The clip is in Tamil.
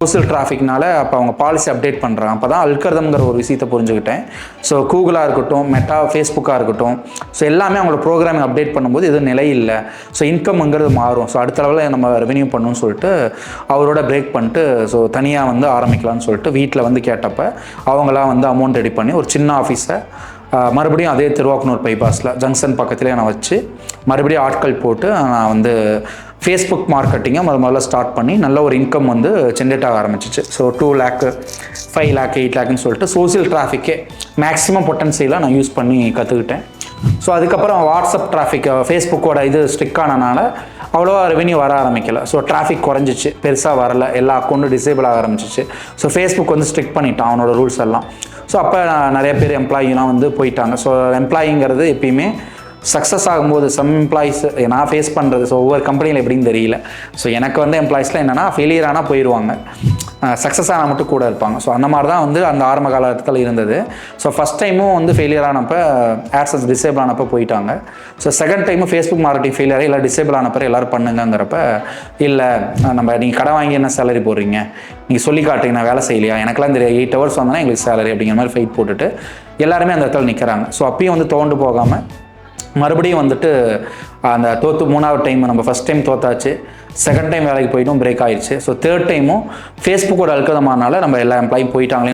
சோசியல் டிராஃபிக்னால அப்போ அவங்க பாலிசி அப்டேட் பண்ணுறாங்க. அப்போ தான் அல்கரிதம்ங்கிற ஒரு விஷயத்தை புரிஞ்சுக்கிட்டேன். ஸோ கூகுளாக இருக்கட்டும், மெட்டா, ஃபேஸ்புக்காக இருக்கட்டும், ஸோ எல்லாமே அவங்களோட ப்ரோக்ராமிங் அப்டேட் பண்ணும்போது இது நிலை இல்லை. ஸோ இன்கம்ங்கிறது மாறும். ஸோ அடுத்த லெவலில் நம்ம ரெவென்யூ பண்ணணும்னு சொல்லிட்டு அவரோட பிரேக் பண்ணிட்டு ஸோ தனியாக வந்து ஆரம்பிக்கலாம்னு சொல்லிட்டு வீட்டில் வந்து கேட்டப்போ அவங்களாம் வந்து அமௌண்ட் ரெடி பண்ணி ஒரு சின்ன ஆஃபீஸை மறுபடியும் அதே திருவாக்குனூர் பைபாஸில் ஜங்ஷன் பக்கத்துலேயே நான் வச்சு மறுபடியும் ஆட்கள் போட்டு நான் வந்து ஃபேஸ்புக் மார்க்கெட்டிங்கை முதல்ல ஸ்டார்ட் பண்ணி நல்ல ஒரு இன்கம் வந்து ஜென்ரேட் ஆக ஆரம்பிச்சிச்சு. ஸோ 2 lakh 5 lakh 8 lakhன்னு சொல்லிட்டு சோசியல் டிராஃபிக்கே மேக்ஸிமம் பொட்டன்சியலாக நான் யூஸ் பண்ணி கற்றுக்கிட்டேன். ஸோ அதுக்கப்புறம் வாட்ஸ்அப் டிராஃபிக் ஃபேஸ்புக்கோட இது ஸ்ட்ரிக் ஆனனால அவ்வளோவா ரெவென்யூ வர ஆரம்பிக்கலை. ஸோ டிராஃபிக் குறைஞ்சிச்சு, பெருசாக வரல, எல்லா அக்கௌண்ட்டும் டிசேபிள் ஆக ஆரம்பிச்சிச்சு. ஸோ ஃபேஸ்புக் வந்து ஸ்ட்ரிக் பண்ணிட்டான் அவனோட ரூல்ஸ் எல்லாம். ஸோ அப்போ நிறைய பேர் எம்ப்ளாயிலாம் வந்து போயிட்டாங்க. ஸோ எம்ப்ளாயிங்கிறது எப்பயுமே சக்ஸஸ் ஆகும்போது சம் எம்ப்ளாயிஸ் நான் ஃபேஸ் பண்ணுறது, ஸோ ஒவ்வொரு கம்பெனியில் எப்படின்னு தெரியல. ஸோ எனக்கு வந்து எம்ப்ளாயிஸ்லாம் என்னென்னா ஃபெயிலியர் ஆனால் போயிடுவாங்க, சக்ஸஸ் ஆனால் மட்டும் கூட இருப்பாங்க. ஸோ அந்த மாதிரி தான் வந்து அந்த ஆரம்ப காலத்தில் இருந்தது. ஸோ ஃபஸ்ட் டைமும் வந்து ஃபெயிலியர் ஆனப்போ ஆட்சன்ஸ் டிசேபிள் ஆனப்போ போயிட்டாங்க. ஸோ செகண்ட் டைமும் ஃபேஸ்புக் மார்க்கெட்டிங் ஃபெயிலியர் இல்லை டிசேபிள் ஆனப்போ எல்லோரும் பண்ணுங்கிறப்ப இல்லை நம்ம நீங்கள் கடை வாங்கி என்ன சேலரி போடுறீங்க, நீங்கள் சொல்லி காட்டுறீங்க, நான் வேலை செய்யலையா, எனக்குலாம் தெரியாது, 8 hours வந்தோன்னா எங்களுக்கு சேலரி அப்படிங்கிற மாதிரி ஃபைட் போட்டுட்டு எல்லாருமே அந்த இடத்துல நிற்கிறாங்க. ஸோ அப்பயும் வந்து தோண்டு போகாமல் மறுபடியும் வந்துட்டு அந்த மூணாவது டைம் நம்ம ஃபஸ்ட் டைம் தோத்தாச்சு, செகண்ட் டைம் வேலைக்கு போயிட்டும் பிரேக் ஆயிடுச்சு. ஸோ தேர்ட் டைமும் ஃபேஸ்புக்கோட அல்கதமானால நம்ம எல்லா எம்ப்ளாயும் போயிட்டாங்களே